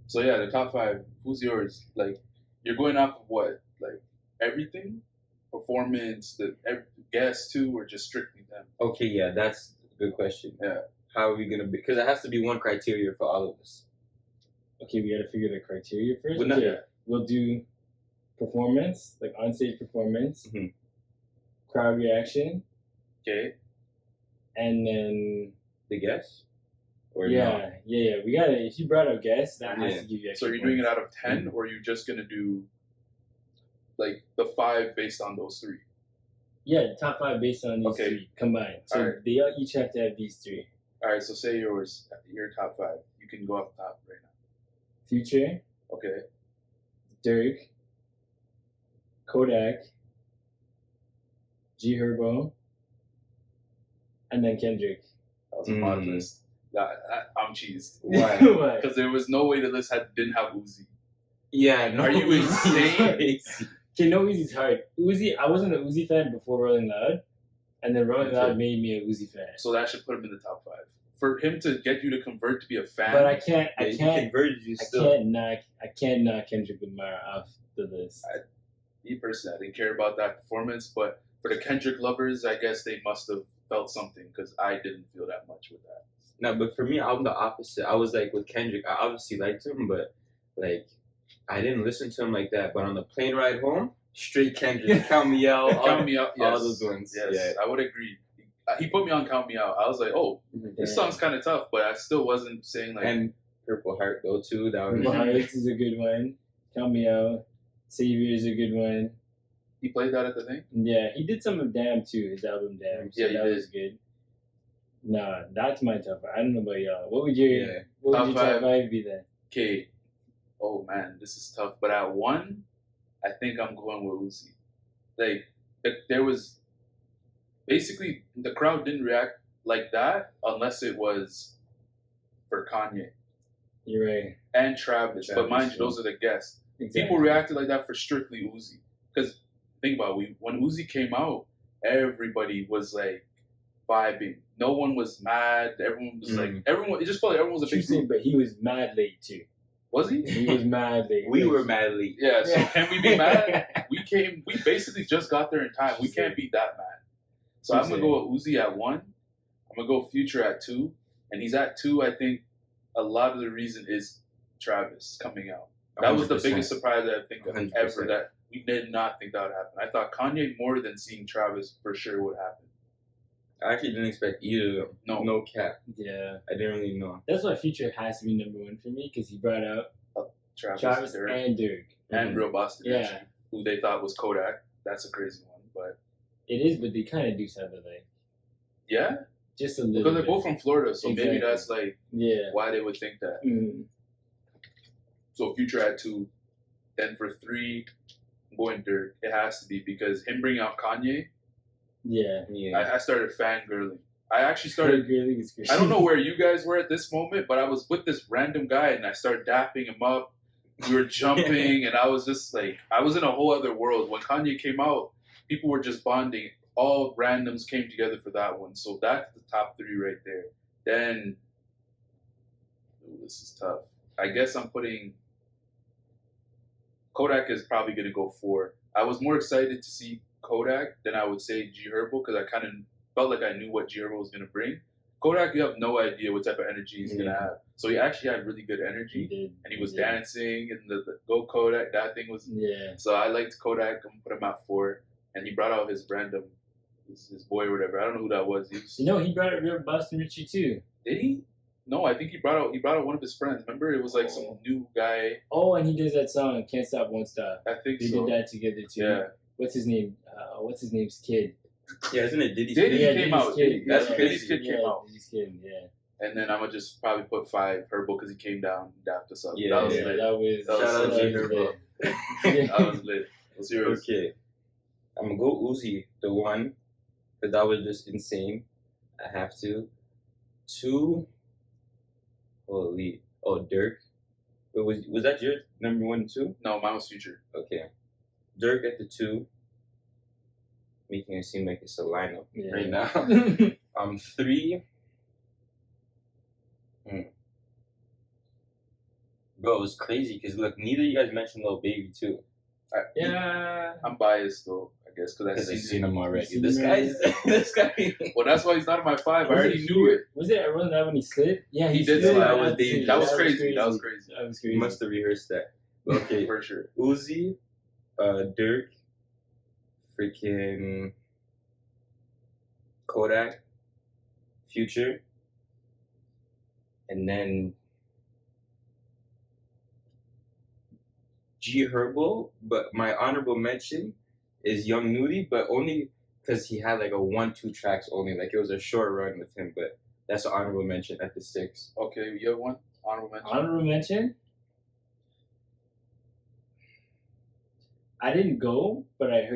So yeah, the top five. Who's yours? Like, you're going off of what? Like everything, performance, guests too, or just strictly them? Okay, yeah, that's a good question. Yeah. How are we gonna be? Because it has to be one criteria for all of us. Okay, we gotta figure the criteria first. Well, okay, we'll do performance, like on-stage performance, crowd reaction. Okay. And then the guests. Or yeah. We gotta. If you brought up guests, that has to give you. So you're doing it out of 10, or you're just gonna do like the 5 based on those 3? Yeah, the top 5 based on these 3 combined. So they all each have to have these 3. All right. So say your top 5. You can go off the top right now. Future. Okay. Dirk. Kodak. G Herbo. And then Kendrick. That was a mod list. I'm cheesed. Why? Because there was no way the list didn't have Uzi. Yeah, no. Are you insane? Okay, no, Uzi's hard. Uzi, I wasn't an Uzi fan before Rolling Loud, and then Rolling Loud made me a Uzi fan. So that should put him in the top 5. For him to get you to convert to be a fan. But I can't converted you still. I can't knock Kendrick Lamar off the list. Me personally, I didn't care about that performance, but for the Kendrick lovers, I guess they must have felt something because I didn't feel that much with that. No, but for me, I'm the opposite. I was like with Kendrick, I obviously liked him, but like I didn't listen to him like that. But on the plane ride home, straight Kendrick, Count Me Out, Count Me Out, yes. All those ones. Yes, yeah. I would agree. He put me on Count Me Out. I was like, oh, this song's kind of tough, but I still wasn't saying like. And Purple Heart though too. That Purple Heart is a good one. Count Me Out, Savior is a good one. He played that at the thing. Yeah, he did some of Damn too. His album Damn. So that was good. Nah, that's my top 5. I don't know about y'all. What would your top 5 be then? Okay. Oh man, this is tough. But at 1, I think I'm going with Uzi. Like there was basically the crowd didn't react like that unless it was for Kanye. You're right. And Travis. But mind you, those are the guests. Exactly. People reacted like that for strictly Uzi. Because think about it, when Uzi came out, everybody was like vibing. No one was mad. Everyone was like, it just felt like everyone was a big group. But he was mad late too. Was he? He was mad late. We were mad late. Yeah, so can we be mad? We basically just got there in time. We can't be that mad. So I'm going to go with Uzi at 1. I'm going to go Future at 2. And he's at 2, I think a lot of the reason is Travis coming out. That 100%. Was the biggest surprise I think of 100%. Ever, that we did not think that would happen. I thought Kanye more than seeing Travis for sure would happen. I actually didn't expect either of them. No cap. Yeah. I didn't really know. That's why Future has to be number 1 for me, because he brought out Travis and Dirk. And Real Boston Richie, who they thought was Kodak. That's a crazy one, but... It is, but they kind of do sound alike. Yeah? Just a little Because they're both from Florida, so maybe that's like why they would think that. Mm-hmm. So Future at 2. Then for 3, I'm going Dirk. It has to be because him bringing out Kanye... Yeah. I started fangirling. I actually started. I don't know where you guys were at this moment, but I was with this random guy and I started dapping him up. We were jumping, and I was just like, I was in a whole other world. When Kanye came out, people were just bonding. All randoms came together for that one. So that's the top 3 right there. Then, this is tough. I guess I'm putting. Kodak is probably going to go 4. I was more excited to see Kodak than I would say G Herbo because I kind of felt like I knew what G Herbo was going to bring. Kodak, you have no idea what type of energy he's going to have. So he actually had really good energy. And he was dancing and the Go Kodak, that thing was... Yeah. So I liked Kodak. I'm going to put him at 4. And he brought out his random, his boy or whatever. I don't know who that was. He brought out Real Boston Richie too. Did he? No, I think he brought out one of his friends. Remember, it was like some new guy. Oh, and he does that song, Can't Stop, Won't Stop. I think they did that together too. Yeah. What's his name? What's his name's kid? Yeah, isn't it Diddy's kid? Diddy came out. That's Diddy's kid came out. Diddy's kid, yeah. And then I'm gonna just probably put 5 Herbo because he came down and dapped us up. Yeah, that was lit. Shout out to Herbo. That was lit. What's yours? Okay. I'm gonna go Uzi, the 1, because that was just insane. I have to. 2. Holy. Oh, Dirk. Wait, was that your number 1 and 2? No, mine was Future. Okay. Dirk at the 2. Making it seem like it's a lineup right now. 3. Bro, it was crazy because look, neither of you guys mentioned Lil Baby too. I'm biased though, I guess, Because I've I've seen him already. seen This him guy's this guy. Well, that's why he's not in my 5. I already knew it. Was it around that when he slid? Yeah, He did slid. slide. That was dangerous. That was crazy. That was crazy. That was You crazy. must have rehearsed that. Okay, For sure. Uzi, Dirk, freaking Kodak, Future, and then G Herbo. But my honorable mention is Young Nudie, but only because he had like a 1-2 tracks only. Like it was a short run with him, but that's an honorable mention at the 6. Okay, you have one? Honorable mention? Honorable mention? I didn't go, but I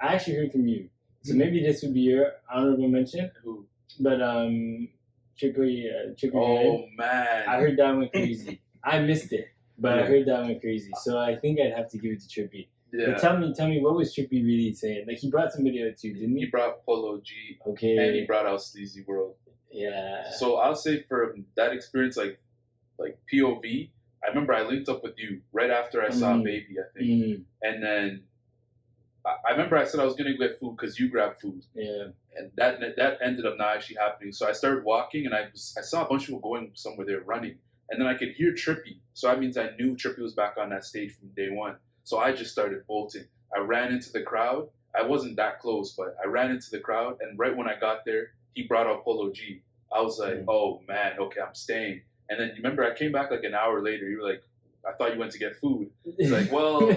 actually heard from you. So maybe this would be your honorable mention. Who? But Trippy Oh, man. I heard that one crazy. I missed it, but I heard that one crazy. So I think I'd have to give it to Trippy. Yeah. But tell me, what was Trippy really saying? Like he brought somebody out too, didn't He he? brought Polo G, Okay. and he brought out Sleazy World. Yeah. So I'll say for that experience, like POV, I remember I linked up with you right after I saw Baby, I think. And then I remember I said I was going to get food because you grabbed food. Yeah. And that ended up not actually happening. So I started walking, and I saw a bunch of people going somewhere. They were running. And then I could hear Trippy. So that means I knew Trippy was back on that stage from day one. So I just started bolting. I ran into the crowd. I wasn't that close, but I ran into the crowd. And right when I got there, he brought out Polo G. I was like, oh, man, okay, I'm staying. And then you remember I came back like an hour later. You were like, I thought you went to get food. It's like, well,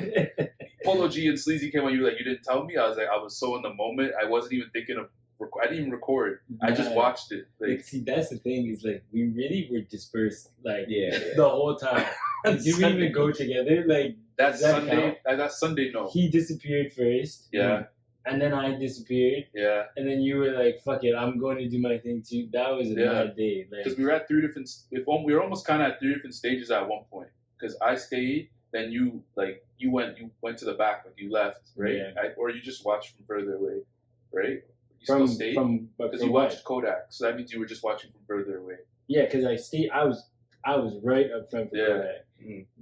Polo G and Sleazy came on. You were like, you didn't tell me? I was like, I was so in the moment. I wasn't even thinking of, I didn't even record. I just watched it. Like, see, that's the thing is like, we really were dispersed like Yeah. the whole time. Did we even go together? Like, That's does that Sunday. count? That's Sunday, no. He disappeared first. Yeah. And then I disappeared. Yeah. And then you were like, fuck it, I'm going to do my thing too. That was a bad day. Because Like, we were at 3 different, we were almost kind of at 3 different stages at one point. Because I stayed, then you went to the back, like you left, right? Yeah. Or you just watched from further away, right? You still stayed? Because you watched Kodak, so that means you were just watching from further away. Yeah, because I stayed, I was right up front for Kodak.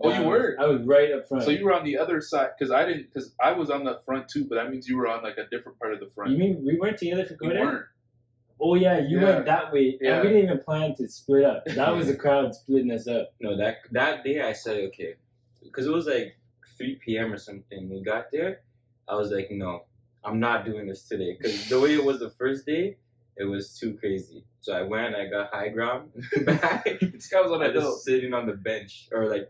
Oh, you were? I was right up front. So you were on the other side, because I was on the front too, but that means you were on like a different part of the front. You mean we weren't together for We Kodak? weren't. Oh yeah, you went that way, Yeah. and we didn't even plan to split up. That was the crowd splitting us up. No, that day I said okay, because it was like 3 p.m. or something. We got there, I was like, no, I'm not doing this today, because the way it was the first day, it was too crazy. So I went, I got high ground back. This guy was on I a hill. just sitting on the bench, or like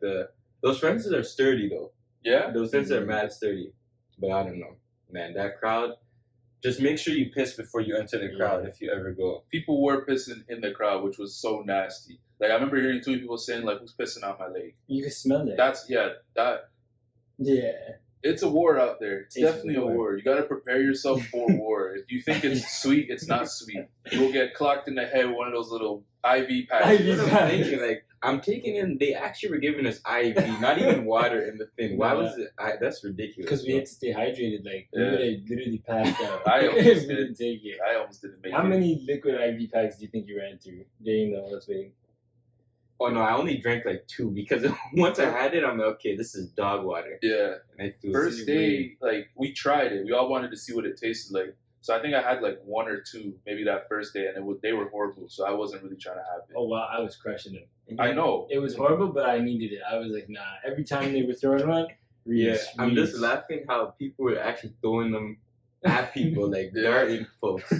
those fences are sturdy though. Yeah? Those fences are mad sturdy, but I don't know, man. That crowd. Just make sure you piss before you enter the crowd if you ever go. People were pissing in the crowd, which was so nasty. Like I remember hearing 2 people saying, like, "Who's pissing on my leg?" You can smell it. Yeah. It's a war out there. It's definitely a war. You got to prepare yourself for war. If you think it's sweet, it's not sweet. You will get clocked in the head with one of those little IV packs. IV I'm thinking, like, I'm taking in. They actually were giving us IV, not even water in the thing. Why was it? That's ridiculous. Because we had to stay hydrated. Like we would have literally passed out. I almost if we did. didn't take it. I almost didn't make it. How many liquid IV packs do you think you ran through during the whole thing? Oh no, I only drank like 2 because once I had it, I'm like, okay, this is dog water. Yeah. And I threw First day, like we tried it. We all wanted to see what it tasted like. So I think I had like 1 or 2, maybe that first day, and they were horrible. So I wasn't really trying to have it. Oh wow, I was crushing them. I know It was horrible, but I needed it. I was like, nah. Every time they were throwing one, I'm just laughing how people were actually throwing them at people, like darting folks.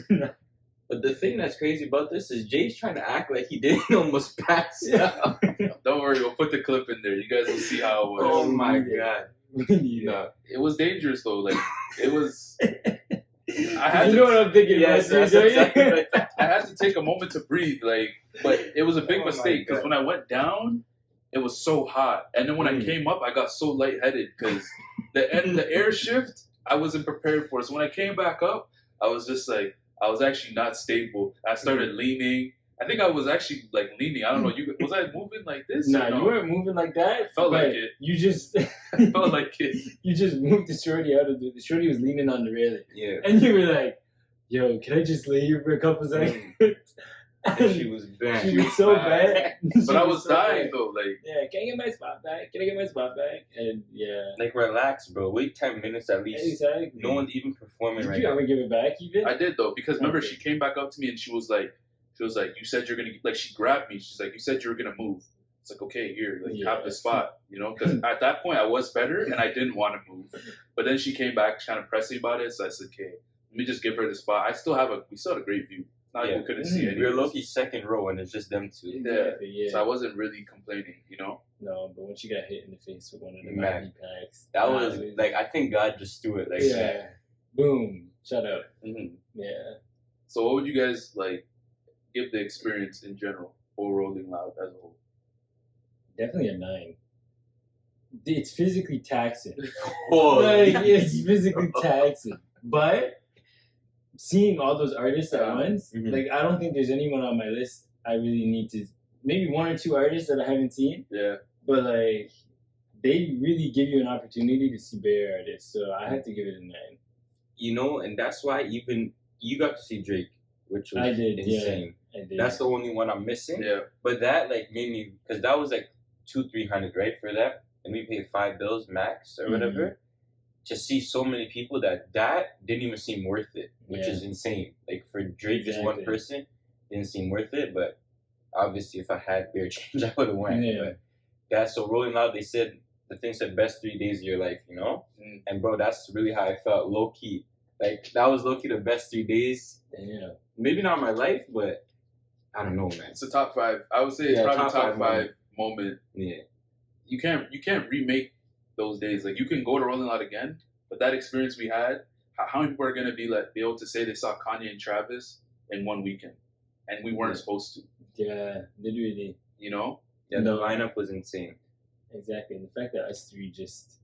But the thing that's crazy about this is Jay's trying to act like he didn't almost pass out. Don't worry, we'll put the clip in there. You guys will see how it was. Oh my god. No, it was dangerous though. Like it was. I had You know what I'm thinking? Yes, about, that's exactly like that. I had to take a moment to breathe. Like, but it was a big Oh my mistake because God. when I went down, it was so hot, and then when I came up, I got so lightheaded because the air shift I wasn't prepared for. So when I came back up, I was just like. I was actually not stable. I started leaning. I think I was actually like leaning. I don't know. Was I moving like this? Nah, no? you weren't moving like that. It felt like it. You just I felt like it. You just moved the shorty out of the shorty was leaning on the railing. Yeah. And you were like, yo, can I just lay here for a couple seconds? And she was bad. She was so bad. But I was dying though, like. Yeah, can I get my spot back? Can I get my spot back? And yeah. Like relax, bro. Wait 10 minutes at least. Exactly. No one's even performing right Did you now. ever give it back even? I did though, because remember Okay. she came back up to me and she was like, you said you're gonna, like she grabbed me. She's like, you said you were gonna move. It's like, okay, here, like you have the spot, you know, because at that point I was better and I didn't want to move. But then she came back kind of pressing about it, so I said, okay, let me just give her the spot. We still had a great view. Not like we couldn't see anything. We were lucky second row and it's just them two. Exactly, yeah. So I wasn't really complaining, you know? No, but when she got hit in the face with one of the Man. Maggie packs. That was, like, I think God just threw it like yeah. that. Boom. Shut up. Mm-hmm. Yeah. So what would you guys, like, give the experience in general for Rolling Loud as a whole? Definitely a 9. It's physically taxing. Oh, Like, it's physically taxing. But seeing all those artists at once, like, I don't think there's anyone on my list I really need to. Maybe 1 or 2 artists that I haven't seen. Yeah. But, like, they really give you an opportunity to see Bay Area artists. So I have to give it a 9. You know, and that's why even you got to see Drake, which was insane. Yeah, I did. That's the only one I'm missing. Yeah. But that, like, made me, because that was like 200-300, right, for that. And we paid $5 max or whatever. To see so many people that didn't even seem worth it, which is insane. Like for Drake, just one person, didn't seem worth it. But obviously, if I had bare change, I would have went. Yeah. But that's so Rolling Loud. They said the thing said best 3 days of your life, you know. And bro, that's really how I felt, low key. Like that was low key the best 3 days. Yeah. Maybe not my life, but I don't know, man. It's a top 5. I would say it's probably top 5 moment. Yeah. You can't remake those days. Like you can go to Rolling Loud again, but that experience we had, how many people are gonna be able to say they saw Kanye and Travis in one weekend, and we weren't supposed to? Yeah, literally. You know? Yeah, the lineup was insane. Exactly, and the fact that us 3 just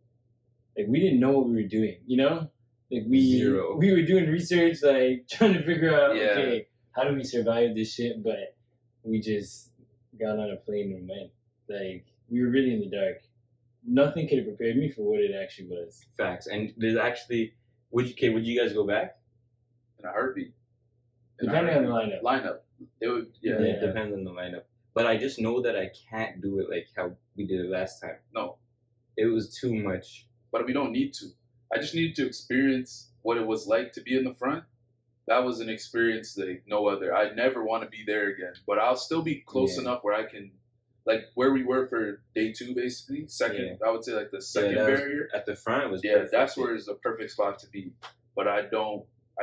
like we didn't know what we were doing. You know, like we were doing research, like trying to figure out okay, how do we survive this shit? But we just got on a plane and went. Like we were really in the dark. Nothing could have prepared me for what it actually was. Facts. And there's actually, would you guys go back? In a heartbeat. Depending on the lineup. It would, It depends on the lineup. But I just know that I can't do it like how we did it last time. No. It was too much. But we don't need to. I just needed to experience what it was like to be in the front. That was an experience like no other. I never want to be there again. But I'll still be close enough where I can, like where we were for day 2, basically. Second, I would say like the second barrier. At the front was perfect. That's where it's a perfect spot to be. But I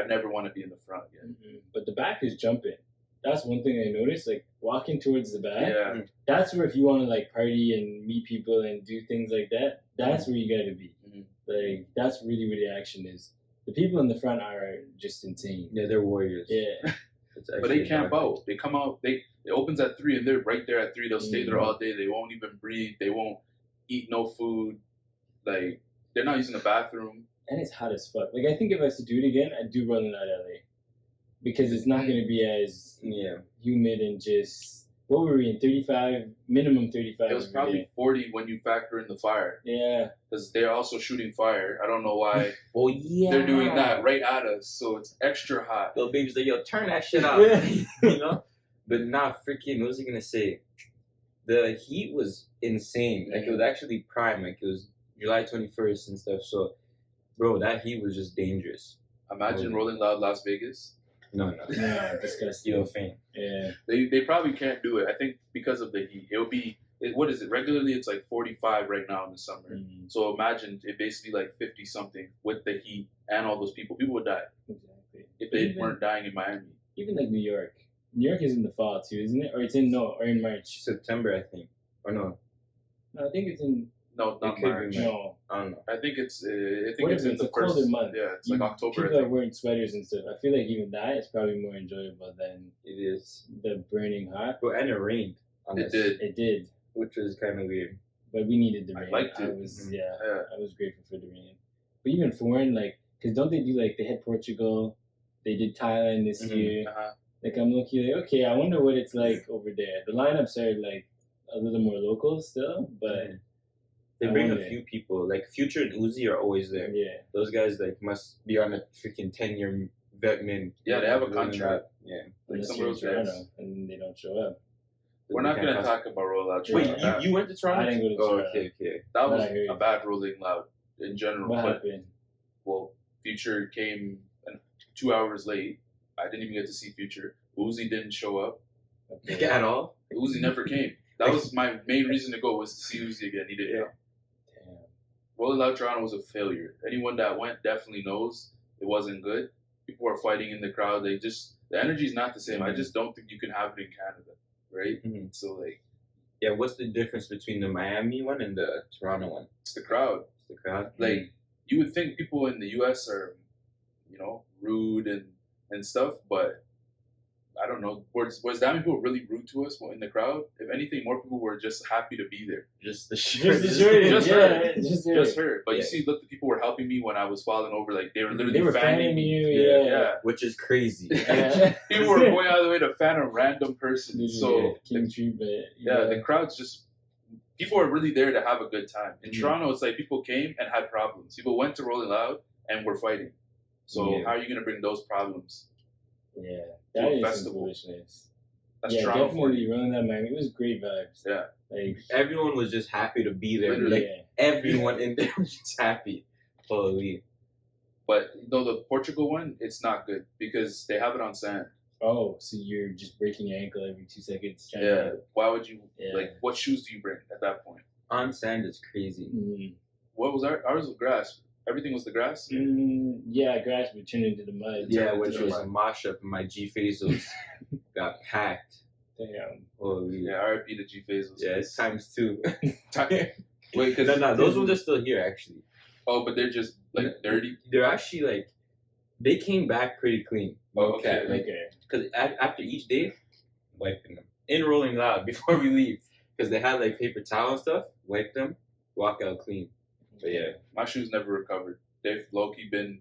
never want to be in the front again. But the back is jumping. That's one thing I noticed. Like walking towards the back. Yeah. That's where if you want to like party and meet people and do things like that, that's where you gotta be. Like that's really where the action is. The people in the front are just insane. Yeah, they're warriors. Yeah. But they camp out. They come out. It opens at 3 and they're right there at 3. They'll stay there all day. They won't even breathe. They won't eat no food. Like they're not using the bathroom. And it's hot as fuck. Like I think if I was to do it again, I'd do Rolling Out LA because it's not going to be as humid and just what were we in 35 minimum 35. It was probably 40 when you factor in the fire. Yeah, because they're also shooting fire. I don't know why. Oh yeah, they're doing that right at us, so it's extra hot. Little baby's like, yo, turn that shit up, you know. But freaking, what was I gonna say? The heat was insane. Like it was actually prime. Like it was July 21st and stuff. So, bro, that heat was just dangerous. Imagine Rolling Loud Las Vegas. No, disgusting. You'll faint. Yeah, they probably can't do it. I think because of the heat. It'll be what is it? Regularly, it's like 45 right now in the summer. So imagine it basically like 50 something with the heat and all those people. People would die if they weren't dying in Miami. Even like New York. New York is in the fall too, isn't it? Or it's in in March. September, I think. Or no? No, I think it's in. No, not March. No, I don't know. I think it's in the first colder month. Yeah, it's like October. People are wearing sweaters and stuff. I feel like even that is probably more enjoyable than it is the burning hot. But and it rained. It did. It did, which was kind of weird. But we needed the rain. I liked it. I was grateful for the rain. But even foreign, like, because don't they do like they had Portugal, they did Thailand this year. Like I'm looking like, okay, I wonder what it's like over there. The lineups are like a little more local still, but they bring a few people. Like Future and Uzi are always there. Yeah, those guys like must be on a freaking 10-year vetmen. Yeah, they have a contract. Yeah. Like Unless some you're of in those guys. Toronto and they don't show up. We're not going to talk about rollout. Wait, Yeah. you went to Toronto? I didn't go to Oh, Toronto. okay. That But was I heard. a bad Rolling Loud in general. What but, happened? well, Future came 2 hours late. I didn't even get to see Future. Uzi didn't show up. Okay. At all? Uzi never came. That was my main reason to go, was to see Uzi again. He didn't come. Damn. Rolling Loud Toronto was a failure. Anyone that went definitely knows it wasn't good. People are fighting in the crowd. The energy is not the same. I just don't think you can have it in Canada, right? Mm-hmm. So, like... Yeah, what's the difference between the Miami one and the Toronto one? It's the crowd. It's the crowd? Like, you would think people in the U.S. are, rude and stuff, but I don't know. Was that many people really rude to us in the crowd? If anything, more people were just happy to be there. Just the shirt. Just her. But you see, look, the people were helping me when I was falling over. Like, they were literally fanning me. you, Yeah. Which is crazy. People were going out of the way to fan a random person. So, the crowd's just... People are really there to have a good time. In Toronto, it's like people came and had problems. People went to Rolling Loud and were fighting. So how are you going to bring those problems? Yeah, that is some foolishness. That's Toronto for you. Definitely Rolling Loud Miami. It was great vibes. Yeah. Like, everyone was just happy to be there. Literally. Like, everyone in there was just happy. Holy. But the Portugal one, it's not good because they have it on sand. Oh, so you're just breaking your ankle every 2 seconds? Why would you, what shoes do you bring at that point? On sand is crazy. Mm. What was ours? Ours was grass. Everything was the grass? Yeah, grass would turn into the mud. Yeah, which was a mosh up, and my G Phasals got packed. Damn. Holy. Yeah, RIP the G Phasals. Yeah, it's times 2. Wait, because... No, those ones are still here, actually. Oh, but they're just, dirty? They're actually, they came back pretty clean. Okay. Because after each day, wiping them. In Rolling Loud, before we leave. Because they had, paper towel and stuff. Wipe them, walk out clean. But yeah. My shoes never recovered. They've low-key been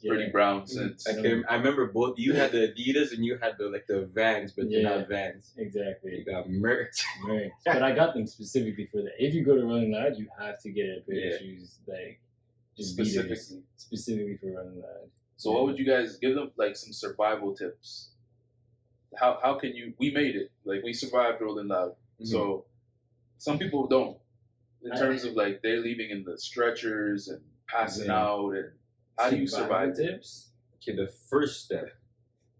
pretty brown since. I remember both. You had the Adidas and you had the Vans, but they're not Vans. Exactly. You got merch. But I got them specifically for that. If you go to Rolling Loud, you have to get a pair of shoes, just specifically for Rolling Loud. So what would you guys give them, some survival tips? How can you... We made it. We survived Rolling Loud. Mm-hmm. So some people don't. In terms of they're leaving in the stretchers and passing out, and how do you survive tips? Okay, the first step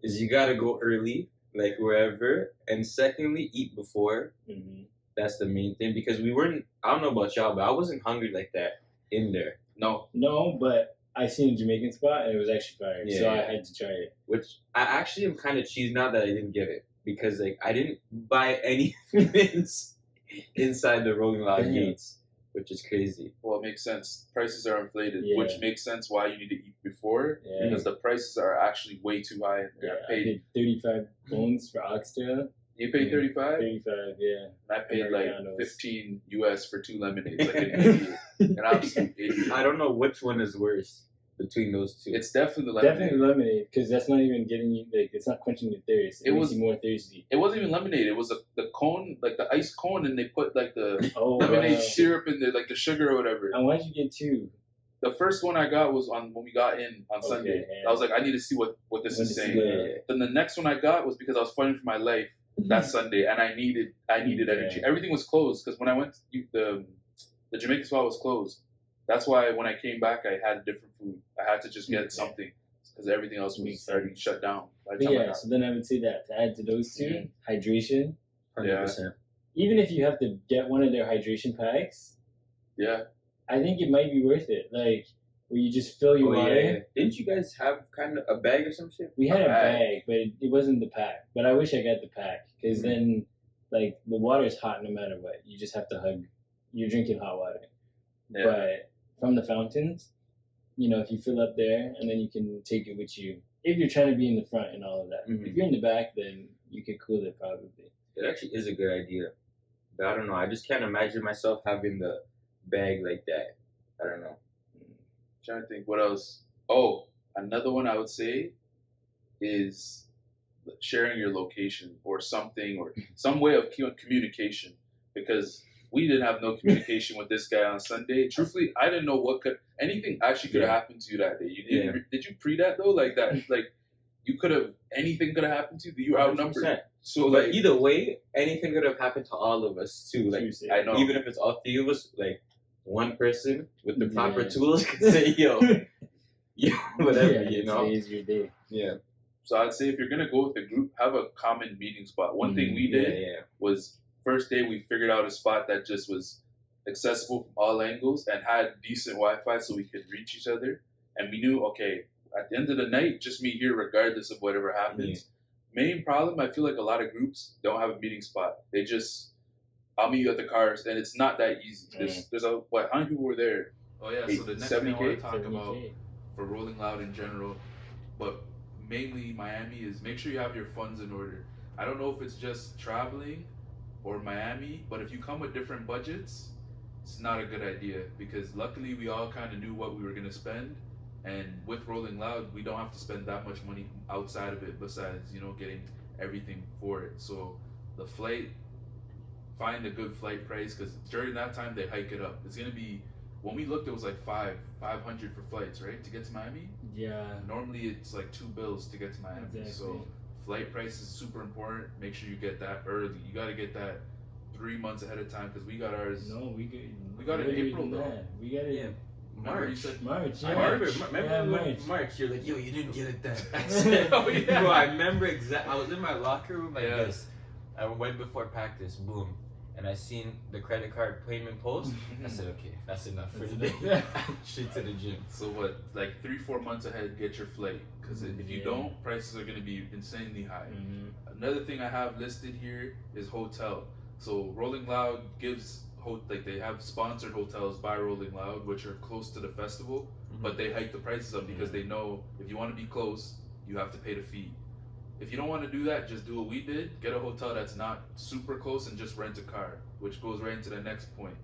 is you gotta go early, wherever, and secondly, eat before. Mm-hmm. That's the main thing because we weren't. I don't know about y'all, but I wasn't hungry like that in there. No, but I seen a Jamaican spot and it was actually fire, so I had to try it. Which I actually am kind of cheesed now that I didn't get it because I didn't buy any things inside the Rolling Loud gates, which is crazy. Well, it makes sense. Prices are inflated, which makes sense why you need to eat before, because the prices are actually way too high. I paid 35 bones for oxtail. You paid 35? 35, yeah. And I paid $15 US for 2 lemonades, like an idiot. An absolute idiot. I don't know which one is worse between those two. It's definitely lemonade. Definitely lemonade, because that's not even getting you, it's not quenching your thirst. It makes you more thirsty. It wasn't even lemonade. It was the cone, the ice cone, and they put the lemonade syrup in there, the sugar or whatever. And why'd you get 2? The first one I got was when we got in on Sunday. Yeah. I was like, I need to see what this is saying. Then the next one I got was because I was fighting for my life that Sunday, and I needed energy. Everything was closed because when I went, the Jamaican spot was closed. That's why when I came back, I had different food. I had to just get something because everything else was already shut down. So then I would say that to add to those two, hydration. 100%. Even if you have to get one of their hydration packs, I think it might be worth it. Where you just fill your water. Yeah. Didn't you guys have kind of a bag or some shit? We had a bag, but it wasn't the pack. But I wish I got the pack because then, the water is hot no matter what. You just have to hug. You're drinking hot water. Yeah. But from the fountains, if you fill up there and then you can take it with you. If you're trying to be in the front and all of that. Mm-hmm. If you're in the back, then you can cool it probably. It actually is a good idea. But I don't know. I just can't imagine myself having the bag like that. I don't know. I'm trying to think what else. Oh, another one I would say is sharing your location or something or some way of communication, because we didn't have no communication with this guy on Sunday. Truthfully, I didn't know anything actually could have happened to you that day. You didn't. Did you pre that though? Like that, like you could have anything could have happened to you. You were outnumbered. So but like either way, anything could have happened to all of us too. Like I know, even if it's all three of us, like one person with the proper tools can say, "Yo, whatever," you know. Today's your day. Yeah. So I'd say if you're gonna go with a group, have a common meeting spot. One thing we did was first day we figured out a spot that just was accessible from all angles and had decent Wi-Fi so we could reach each other. And we knew, okay, at the end of the night, just meet here regardless of whatever happens. Main problem, I feel like a lot of groups don't have a meeting spot. They just, I'll meet you at the cars, and it's not that easy. There's how many people were there? Oh yeah, so the next thing I want to talk about for Rolling Loud in general, but mainly Miami, is make sure you have your funds in order. I don't know if it's just traveling or Miami, but if you come with different budgets, it's not a good idea, because luckily we all kind of knew what we were going to spend, and with Rolling Loud we don't have to spend that much money outside of it besides getting everything for it. So the flight, find a good flight price, because during that time they hike it up. It's going to be, when we looked, it was like 500 for flights, right, to get to Miami. Normally it's like $2 to get to Miami. So flight price is super important. Make sure you get that early. You got to get that 3 months ahead of time, because we got ours. No, we got it in April though. We got it. March. March. I remember March. You're like, yo, you didn't get it then. I said, Bro, I remember I was in my locker room like this. I went before practice. Boom. And I seen the credit card payment post. I said, okay, that's enough for today. Straight to the gym. So what, like 3-4 months ahead, get your flight, because if you don't, prices are going to be insanely high. Another thing I have listed here is hotel. So Rolling Loud gives they have sponsored hotels by Rolling Loud, which are close to the festival, but they hike the prices up because they know if you want to be close, you have to pay the fee. If you don't want to do that, just do what we did. Get a hotel that's not super close and just rent a car, which goes right into the next point.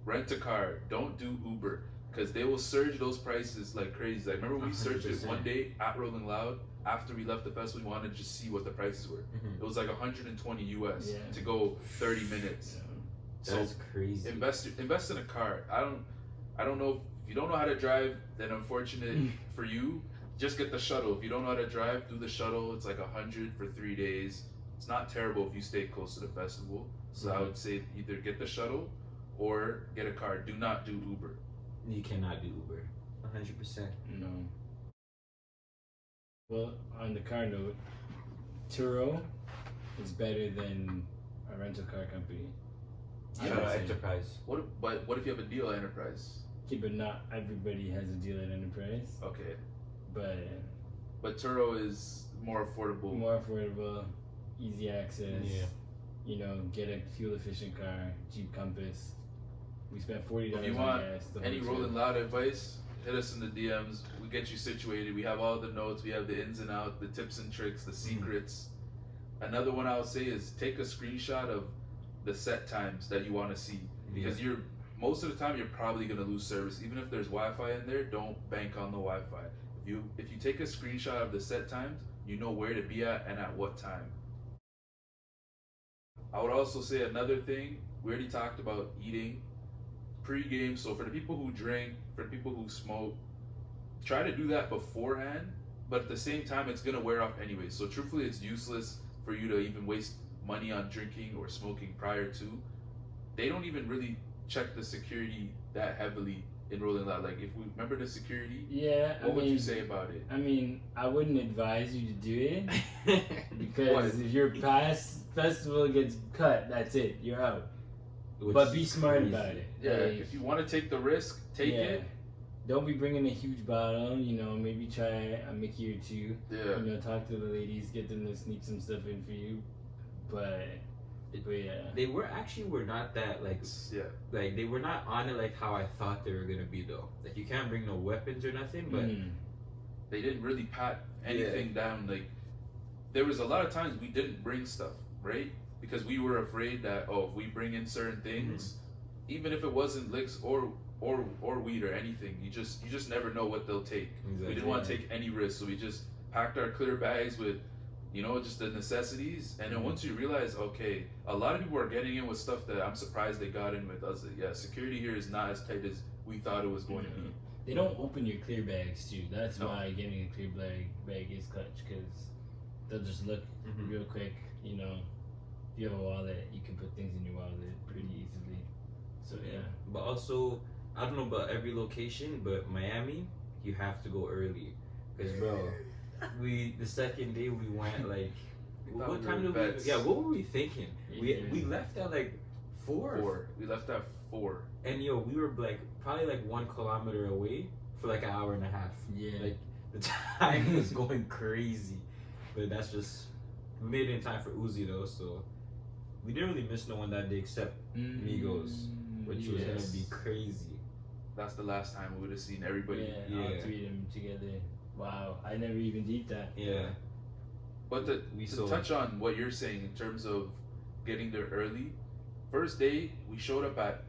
Rent a car. Don't do Uber, because they will surge those prices like crazy. Like, remember we searched it one day at Rolling Loud after we left the festival. We wanted to just see what the prices were. It was like 120 US to go 30 minutes. That's crazy. Invest in a car. I don't know if you don't know how to drive, then unfortunate for you. Just get the shuttle. If you don't know how to drive, do the shuttle. It's like 100 for 3 days. It's not terrible if you stay close to the festival. So I would say either get the shuttle or get a car. Do not do Uber. You cannot do Uber. 100%. No. Well, on the car note, Turo is better than a rental car company. Enterprise. What if you have a deal at Enterprise? Okay, but not everybody has a deal at Enterprise. Okay. But Turo is more affordable. More affordable, easy access. Get a fuel efficient car, Jeep Compass. We spent $40 If you want any Rolling Loud advice, hit us in the DMs. We get you situated. We have all the notes. We have the ins and outs, the tips and tricks, the secrets. Another one I'll say is take a screenshot of the set times that you want to see, because most of the time you're probably going to lose service. Even if there's Wi-Fi in there, don't bank on the Wi-Fi. If you take a screenshot of the set times, you know where to be at and at what time. I would also say another thing, we already talked about eating pre-game. So for the people who drink, for the people who smoke, try to do that beforehand, but at the same time it's going to wear off anyway. So truthfully, it's useless for you to even waste money on drinking or smoking prior to. They don't even really check the security that heavily in Rolling Loud. Like, if we remember the security, what would you say about it? I mean, I wouldn't advise you to do it because if your past festival gets cut, that's it, you're out. But be smart about it. Yeah, if you want to take the risk, take it. Don't be bringing a huge bottle, maybe try a Mickey or two. Yeah. Talk to the ladies, get them to sneak some stuff in for you. But they were not that like they were not on it like how I thought they were gonna be though. Like, you can't bring no weapons or nothing, but they didn't really pat anything down. Like, there was a lot of times we didn't bring stuff, right? Because we were afraid that if we bring in certain things, even if it wasn't licks or weed or anything, you just never know what they'll take. We didn't want to take any risks, so we just packed our clear bags with You know, just the necessities. And then once you realize, okay, a lot of people are getting in with stuff that I'm surprised they got in with us. Yeah, security here is not as tight as we thought it was going to be. They don't open your clear bags too. That's why getting a clear bag is clutch, because they'll just look real quick. You know, if you have a wallet, you can put things in your wallet pretty easily. So yeah. But also, I don't know about every location, but Miami, you have to go early, because bro, the second day we went like, what time did we? Yeah, what were we thinking? We left at like 4. We left at 4. And yo, we were like probably like 1 kilometer away for like an hour and a half. Yeah. Like the time was going crazy, but that's just, we made it in time for Uzi though, so we didn't really miss no one that day except Migos, which was gonna be crazy. That's the last time we would have seen everybody. Yeah, all 3 of them together. Wow, I never even did that. Yeah. But to touch on what you're saying in terms of getting there early, first day we showed up at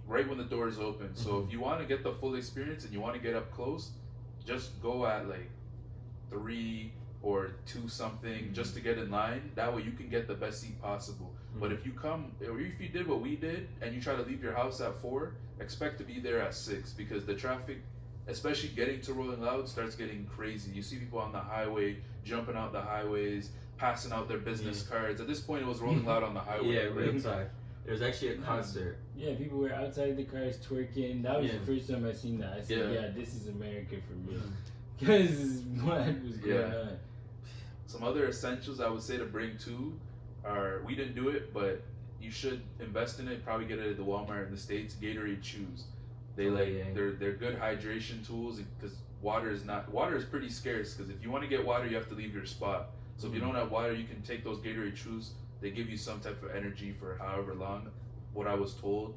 right when the doors open. So if you want to get the full experience and you want to get up close, just go at like 3 or 2 something just to get in line. That way you can get the best seat possible. But if you come, or if you did what we did and you try to leave your house at 4, expect to be there at 6, because the traffic, especially getting to Rolling Loud, starts getting crazy. You see people on the highway jumping out the highways, passing out their business cards. At this point, it was Rolling Loud on the highway. Yeah, real talk. There was actually a concert. Yeah, people were outside the cars twerking. That was the first time I seen that. I said, yeah, this is America for real. Because what was going on? Some other essentials I would say to bring too are, we didn't do it, but you should invest in it. Probably get it at the Walmart in the States. Gatorade chews. They they're good hydration tools, because water is pretty scarce. Because if you want to get water, you have to leave your spot. So if you don't have water, you can take those Gatorade chews. They give you some type of energy for however long. What I was told.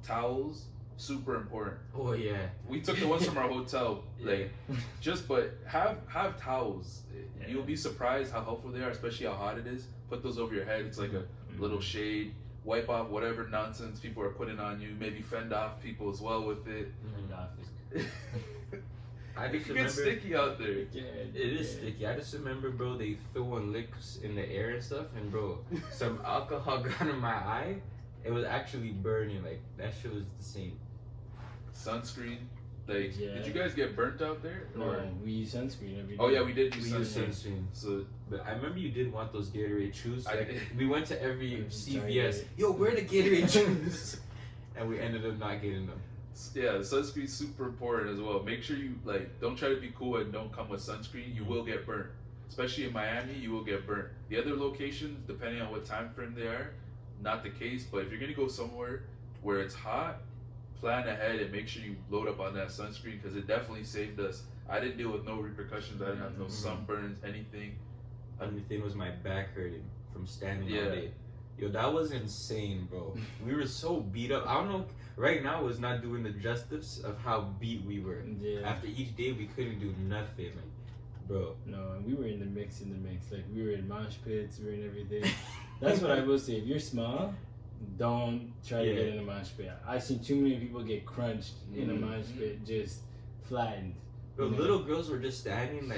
Towels, super important. Oh yeah. We took the ones from our hotel. But have towels. You'll be surprised how helpful they are, especially how hot it is. Put those over your head. It's like a little shade. Wipe off whatever nonsense people are putting on you. Maybe fend off people as well with it. Fend off is I just remember, it's sticky out there. It is sticky. I just remember, bro, they throwing licks in the air and stuff, and bro, some alcohol got in my eye. It was actually burning. Like, that shit was the same. Sunscreen. Like, did you guys get burnt out there? No, we use sunscreen every day. Oh yeah, we did use sunscreen. So, but I remember you did want those Gatorade chews. Like, we went to every CVS. Target. Yo, where are the Gatorade chews? And we ended up not getting them. Yeah, sunscreen's super important as well. Make sure you don't try to be cool and don't come with sunscreen. You will get burnt. Especially in Miami, you will get burnt. The other locations, depending on what time frame they are, not the case. But if you're gonna go somewhere where it's hot, plan ahead and make sure you load up on that sunscreen, because it definitely saved us. I didn't deal with no repercussions. I didn't have no sunburns, anything. Only thing was my back hurting from standing all day. Yo, that was insane, bro. We were so beat up. I don't know. Right now, it's not doing the justice of how beat we were. Yeah. After each day, we couldn't do nothing, like, bro. No, we were in the mix. Like, we were in mosh pits, we were in everything. That's what I will say. If you're small, don't try to get in a mosh pit. I've seen too many people get crunched in a mosh pit, just flattened. Bro, little girls were just standing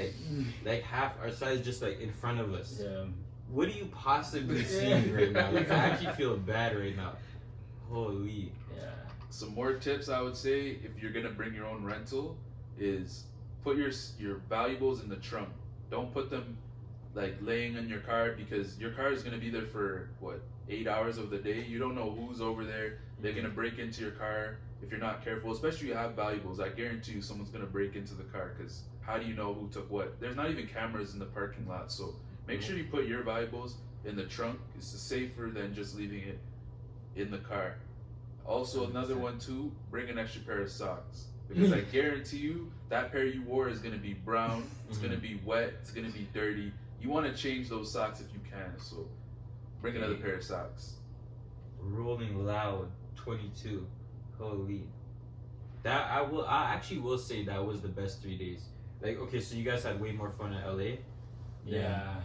like half our size, just like in front of us. Yeah. What do you possibly see right now? Like, I actually feel bad right now. Holy. Yeah. Some more tips I would say, if you're gonna bring your own rental, is put your valuables in the trunk. Don't put them like laying in your car, because your car is gonna be there for 8 hours of the day. You don't know who's over there. They're gonna break into your car if you're not careful. Especially if you have valuables, I guarantee you someone's gonna break into the car, because how do you know who took what? There's not even cameras in the parking lot, so make sure you put your valuables in the trunk. It's safer than just leaving it in the car. Also, another one too, bring an extra pair of socks, because I guarantee you that pair you wore is gonna be brown, it's gonna be wet, it's gonna be dirty. You want to change those socks if you can, so bring another pair of socks. Rolling Loud 22. Holy. That I actually will say that was the best 3 days. Like, okay, so you guys had way more fun in LA. Yeah.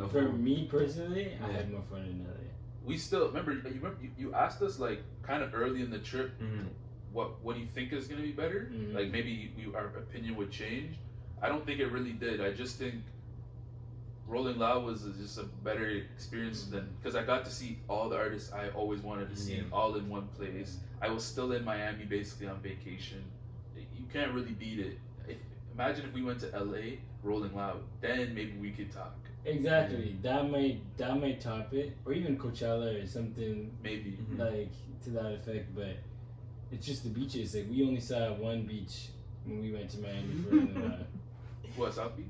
For me personally, I had more fun in LA. We still remember you asked us like kind of early in the trip, what do you think is gonna be better? Like maybe our opinion would change. I don't think it really did. I just think Rolling Loud was just a better experience than because I got to see all the artists I always wanted to see all in one place. I was still in Miami basically on vacation. You can't really beat it. Imagine if we went to LA, Rolling Loud, then maybe we could talk. Exactly. That might top it, or even Coachella or something. Maybe like to that effect. But it's just the beaches. Like we only saw one beach when we went to Miami for what, South Beach?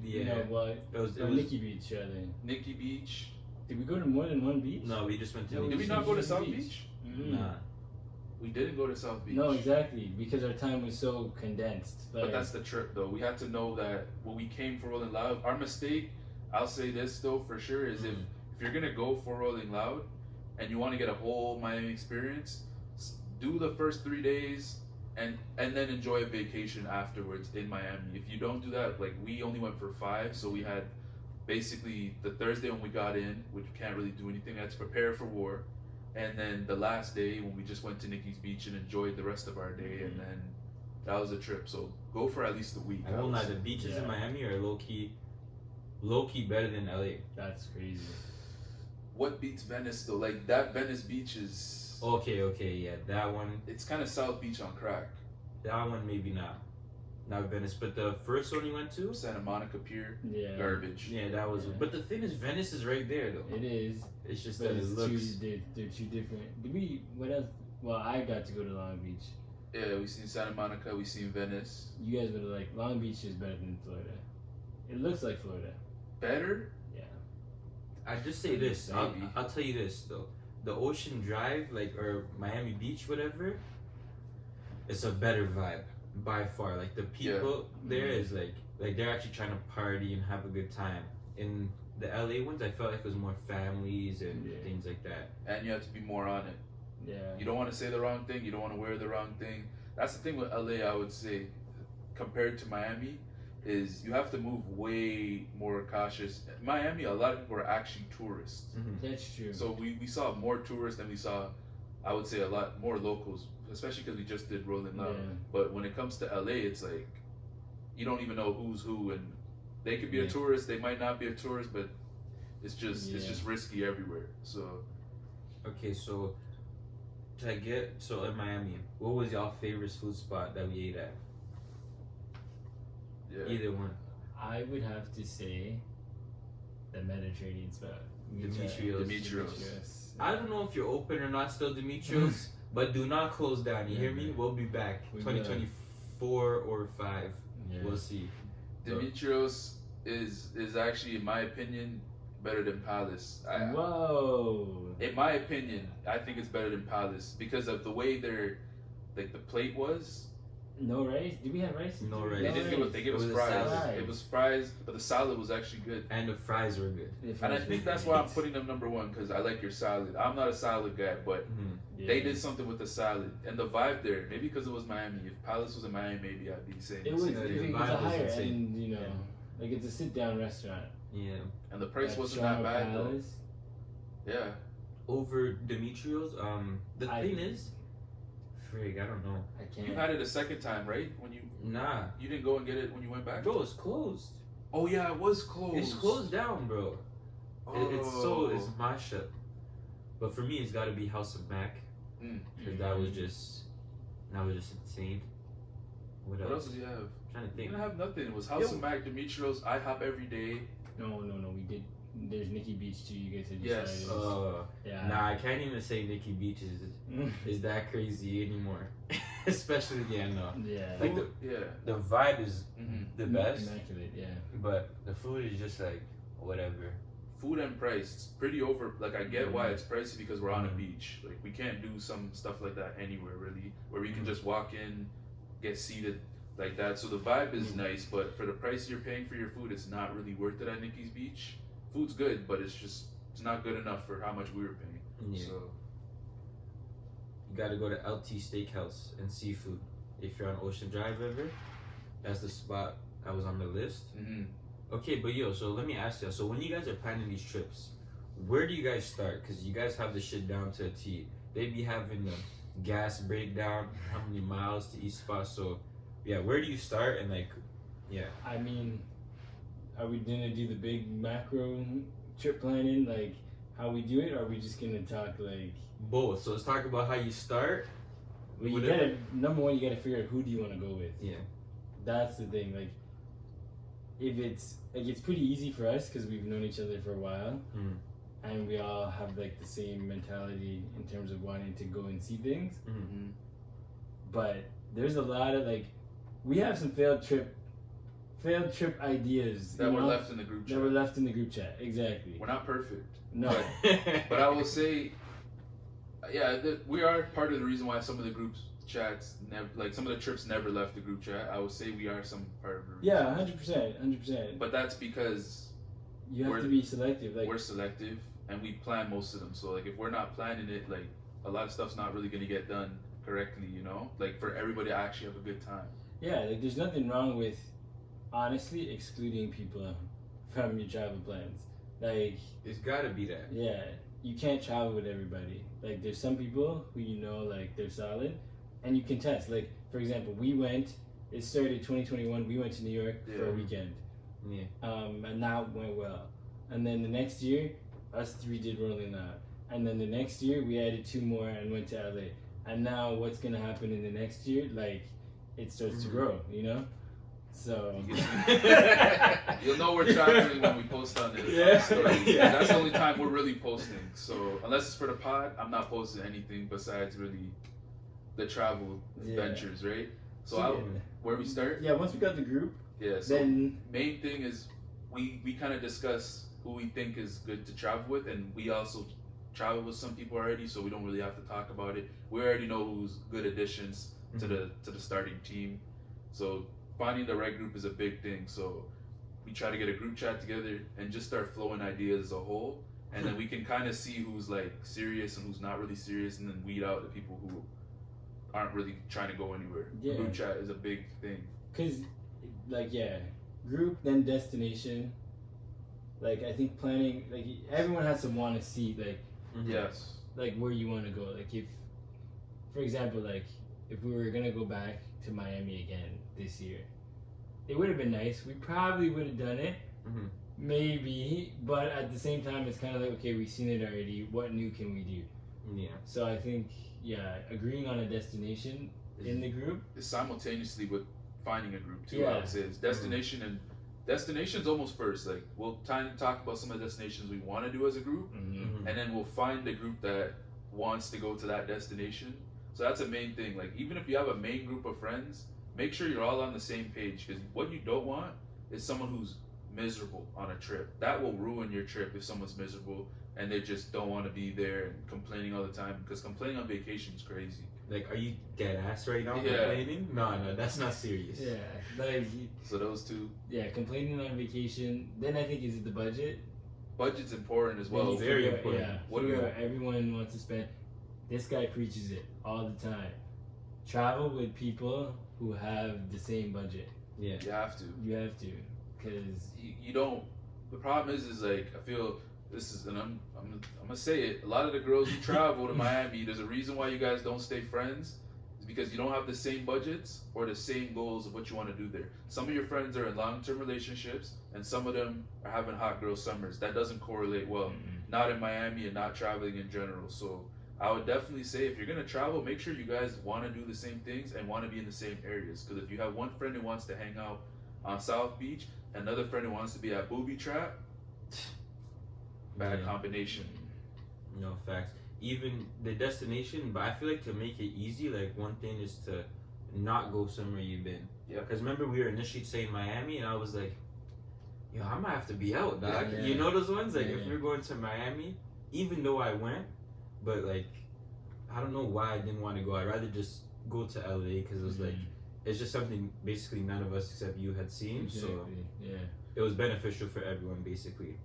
Yeah. No, what? It was Nikki Beach, rather. Nikki Beach. Did we go to more than one beach? No, we just went to. Did we not go to South Beach? Mm-hmm. Nah. We didn't go to South Beach. No, exactly, because our time was so condensed. Like, but that's the trip, though. We had to know that when we came for Rolling Loud, our mistake, I'll say this, though, for sure, is if you're going to go for Rolling Loud and you want to get a whole Miami experience, do the first 3 days and then enjoy a vacation afterwards in Miami. If you don't do that, like, we only went for 5, so we had basically the Thursday when we got in, which we can't really do anything, we had to prepare for war. And then the last day when we just went to Nikki's Beach and enjoyed the rest of our day, and then that was a trip. So go for at least a week. I won't lie, the beaches in Miami are low key better than LA. That's crazy. What beats Venice though? Like that Venice beach is okay, yeah, that one. It's kind of South Beach on crack. That one maybe not Venice, but the first one you went to, Santa Monica Pier, garbage. Yeah, that was. But the thing is, Venice is right there though. It is. It's just but that it looks. They're two different. Did we? What else? Well, I got to go to Long Beach. Yeah, we seen Santa Monica. We seen Venice. You guys would have like Long Beach is better than Florida. It looks like Florida. Better? Yeah. I just say this. I'll tell you this though. The Ocean Drive, like or Miami Beach, whatever. It's a better vibe by far. Like the people there is like they're actually trying to party and have a good time. In the LA ones, I felt like it was more families and things like that. And you have to be more on it. Yeah. You don't want to say the wrong thing. You don't want to wear the wrong thing. That's the thing with LA, I would say, compared to Miami, is you have to move way more cautious. In Miami, a lot of people are actually tourists. That's true. So we saw more tourists than we saw, I would say, a lot more locals, especially because we just did Rolling Loud. Yeah. But when it comes to LA, it's like, you don't even know who's who, and they could be a tourist, they might not be a tourist, but it's just risky everywhere. So okay, so in Miami, what was y'all favorite food spot that we ate at? Yeah. Either one. I would have to say the Mediterranean spot. Demetrios. I don't know if you're open or not still, Demetrios, but do not close down. You hear me? We'll be back. 2024 or 5. Yeah. We'll see. Demetrios is actually, in my opinion, better than Palace. Whoa! In my opinion, I think it's better than Palace because of the way the plate was. No rice? Did we have rice? No rice. They gave us fries. It was fries, but the salad was actually good. And the fries were good. And I think that's why I'm putting them number 1 because I like your salad. I'm not a salad guy, but they did something with the salad and the vibe there. Maybe because it was Miami. If Palace was in Miami, maybe I'd be saying it was a higher end, you know, like it's a sit-down restaurant. Yeah. And the price wasn't that bad though. Yeah. Over Demetrios, the thing is, frig, I don't know. I can't. You had it a second time, right? When you you didn't go and get it when you went back. Bro, it's closed. Oh yeah, it was closed. It's closed down, bro. It's mashup. But for me, it's got to be House of Mac, because that was just insane. What else did you have? I'm trying to think. You didn't have nothing. It was House of Mac, Demetrios, IHOP every day. No, we did. There's Nikki Beach too. You guys had decided. Yes. Nah, I can't even say Nikki Beach is that crazy anymore. Especially no. Yeah. Like the vibe is the best. Immaculate, yeah. But the food is just like whatever. Food and price, it's pretty over. Like I get why it's pricey because we're on a beach. Like we can't do some stuff like that anywhere really, where we can just walk in, get seated like that. So the vibe is nice, but for the price you're paying for your food, it's not really worth it at Nikki's Beach. Food's good, but it's not good enough for how much we were paying. Yeah. So you gotta go to LT Steakhouse and seafood. If you're on Ocean Drive ever, that's the spot that was on the list. Okay, but so let me ask you. So when you guys are planning these trips, where do you guys start? Because you guys have the shit down to a T. They be having the gas breakdown, how many miles to each spot. So yeah, where do you start and I mean, are we gonna do the big macro trip planning, like how we do it, or are we just gonna talk like both? So let's talk about how you start. well, you gotta number one, you gotta figure out who do you want to go with. Yeah, that's the thing. Like, if it's like it's pretty easy for us because we've known each other for a while, and we all have like the same mentality in terms of wanting to go and see things. But there's a lot of like, we have some failed trip ideas that were left in the group chat. That were left in the group chat. Exactly. We're not perfect. No. But I will say, yeah, we are part of the reason why some of the group chats never, like some of the trips never left the group chat. I would say we are some part of the reason. Yeah, 100%. But that's because you have to be selective. Like, we're selective and we plan most of them. So like if we're not planning it, like a lot of stuff's not really gonna get done correctly, you know? Like for everybody to actually have a good time. Yeah, like there's nothing wrong with honestly excluding people from your travel plans. Like, it's gotta be that. Yeah, you can't travel with everybody. Like there's some people who you know like they're solid and you can test. Like for example, it started 2021, we went to New York for a weekend. Yeah. And that went well. And then the next year, us three did Rolling Loud. And then the next year we added 2 more and went to LA. And now what's gonna happen in the next year? Like it starts to grow, you know? So you'll know we're traveling when we post on the story. Yeah. That's the only time we're really posting. So unless it's for the pod, I'm not posting anything besides really the travel adventures, right? So where we start? Yeah, once we got the group. Yeah. So then main thing is we kind of discuss who we think is good to travel with, and we also travel with some people already, so we don't really have to talk about it. We already know who's good additions to the starting team. So finding the right group is a big thing. So we try to get a group chat together and just start flowing ideas as a whole, and then we can kind of see who's like serious and who's not really serious, and then weed out the people who aren't really trying to go anywhere. Yeah. Group chat is a big thing. Cause, like group then destination. Like I think planning, like everyone has to want to see like yes, like where you want to go. Like if, for example, like if we were gonna go back to Miami again this year, it would have been nice. We probably would have done it, maybe. But at the same time, it's kind of like, okay, we've seen it already. What new can we do? Yeah. So I think agreeing on a destination in the group is simultaneously with finding a group too. I would say it's destination and destination's almost first. Like we'll talk about some of the destinations we want to do as a group, and then we'll find the group that wants to go to that destination. So that's a main thing. Like even if you have a main group of friends, make sure you're all on the same page, because what you don't want is someone who's miserable on a trip. That will ruin your trip if someone's miserable and they just don't want to be there and complaining all the time, because complaining on vacation is crazy. Like, are you dead ass right now complaining? No, that's not serious. Yeah, like so those two. Yeah, complaining on vacation. Then I think is it the budget. Budget's important as well. Very important. Yeah, what everyone wants to spend. This guy preaches it all the time. Travel with people who have the same budget. Yeah, you have to. You have to, because you don't. The problem is like I feel this is, and I'm gonna say it. A lot of the girls who travel to Miami, there's a reason why you guys don't stay friends. It's because you don't have the same budgets or the same goals of what you want to do there. Some of your friends are in long-term relationships, and some of them are having hot girl summers. That doesn't correlate well. Not in Miami and not traveling in general. So I would definitely say if you're gonna travel, make sure you guys want to do the same things and want to be in the same areas. Because if you have one friend who wants to hang out on South Beach, another friend who wants to be at Booby Trap, bad combination. No, facts. Even the destination, but I feel like to make it easy, like one thing is to not go somewhere you've been. Yeah. Because remember we were initially saying Miami, and I was like, yo, I might have to be out, dog. Yeah. You know those ones? Like if we're going to Miami, even though I went, but like I don't know why I didn't want to go. I'd rather just go to LA because it was like it's just something basically none of us except you had seen. Exactly. So it was beneficial for everyone basically.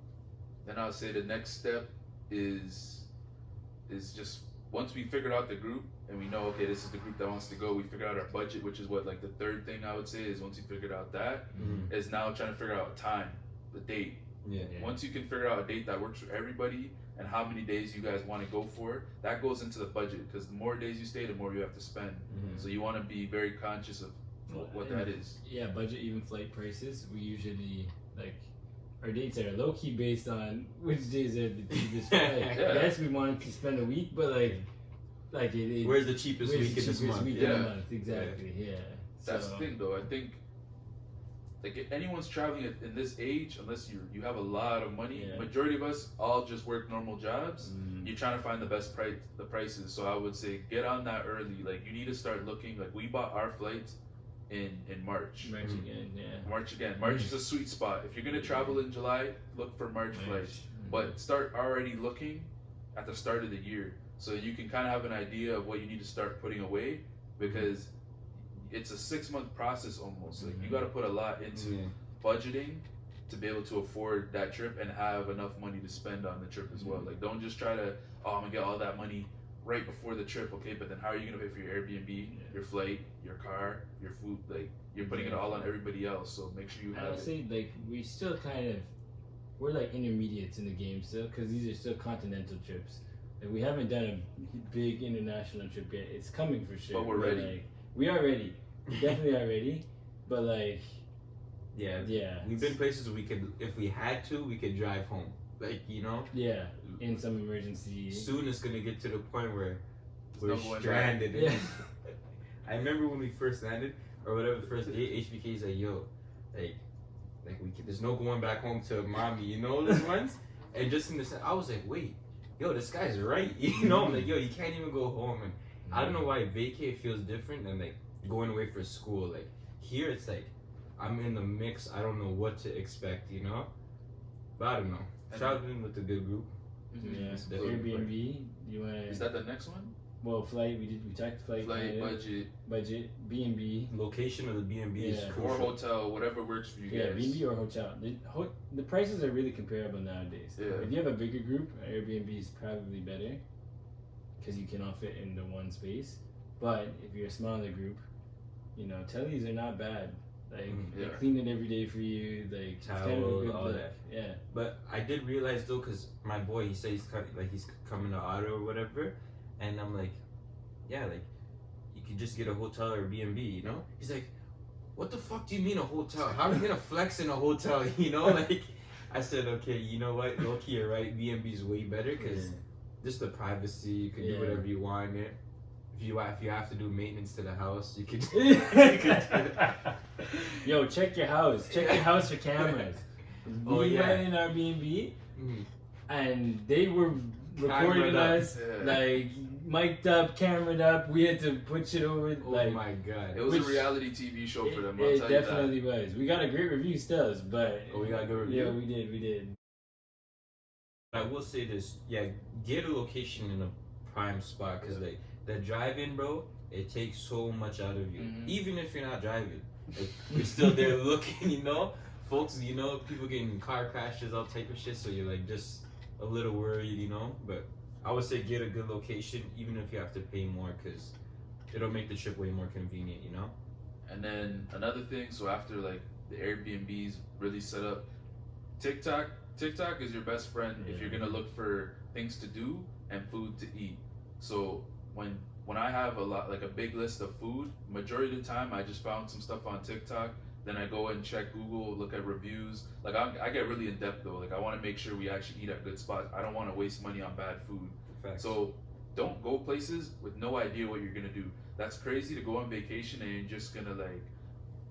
Then I'll say the next step is just once we figured out the group and we know, okay, this is the group that wants to go, we figured out our budget, which is what, like the third thing I would say is once you figured out that, is now trying to figure out a time, the date. Once you can figure out a date that works for everybody and how many days you guys want to go for, that goes into the budget, because the more days you stay, the more you have to spend. So you want to be very conscious of what that is. Yeah, budget, even flight prices, we usually like our dates are low key based on which days are the cheapest. Yes, we wanted to spend a week, but where's the cheapest week in this month? Week in a month, exactly. Yeah. That's the thing, though. I think like if anyone's traveling in this age, unless you have a lot of money, majority of us all just work normal jobs. You're trying to find the best prices. So I would say get on that early. Like you need to start looking. Like we bought our flights in March. March again. March is a sweet spot. If you're gonna travel in July, look for March flights. But start already looking at the start of the year, so you can kind of have an idea of what you need to start putting away, because it's a 6-month process almost. Like you got to put a lot into budgeting to be able to afford that trip and have enough money to spend on the trip as well. Like don't just try to, I'm gonna get all that money right before the trip, okay, but then how are you gonna pay for your Airbnb, your flight, your car, your food? Like you're putting it all on everybody else, so make sure you have I'll say like we still we're like intermediates in the game still, because these are still continental trips. Like we haven't done a big international trip yet. It's coming for sure. But we're ready. Like, we are ready. We definitely are ready. But like, yeah, we've been places we could, if we had to, we could drive home. Like yeah, in some emergency. Soon it's gonna get to the point where we're stranded. Yeah. I remember when we first landed or whatever the first day, HBK's like, yo, like there's no going back home to mommy, those ones. And just in this, I was like, wait, yo, this guy's right. I'm like, yo, you can't even go home. And I don't know why vacay feels different than like going away for school. Like here, it's like I'm in the mix. I don't know what to expect, But I don't know. Traveling with a good group. Yeah. The Airbnb. Is that the next one? Well, flight. We talked flight. Budget. B&B. Location of the B&B is crucial. Or hotel, whatever works for you guys. Yeah, B&B or hotel. The prices are really comparable nowadays. Yeah. If you have a bigger group, Airbnb is probably better because you can all fit in the one space. But if you're a smaller group, tellies are not bad. Like they clean it every day for you. Like towel, all that. Yeah. But I did realize though, because my boy, he said he's coming to Ottawa or whatever, and I'm like, yeah, like you could just get a hotel or a B&B, He's like, what the fuck do you mean a hotel? How are you gonna flex in a hotel? Like I said, okay, you know what, low-key, you're right. B&B is way better because just the privacy. You can do whatever you want in it. If you have to do maintenance to the house, you could. You could do that. Yo, check your house. Check your house for cameras. We went in our B&B, and they were recording us, like mic'd up, cameraed up. We had to put shit over. Oh my god! It was a reality TV show for them. It definitely was. We got a great review still, but we got a good review. Yeah, we did. I will say this: get a location in a prime spot, because like the drive-in, bro, it takes so much out of you. Even if you're not driving, like, you're still there looking. Folks, people getting car crashes, all type of shit. So you're like just a little worried, But I would say get a good location, even if you have to pay more, because it'll make the trip way more convenient, And then another thing, so after like the Airbnbs really set up, TikTok is your best friend if you're gonna look for things to do and food to eat. So when I have a big list of food, majority of the time I just found some stuff on TikTok. Then I go and check Google, look at reviews. Like I get really in depth though. Like I want to make sure we actually eat at good spots. I don't want to waste money on bad food. Facts. So don't go places with no idea what you're gonna do. That's crazy to go on vacation and you're just gonna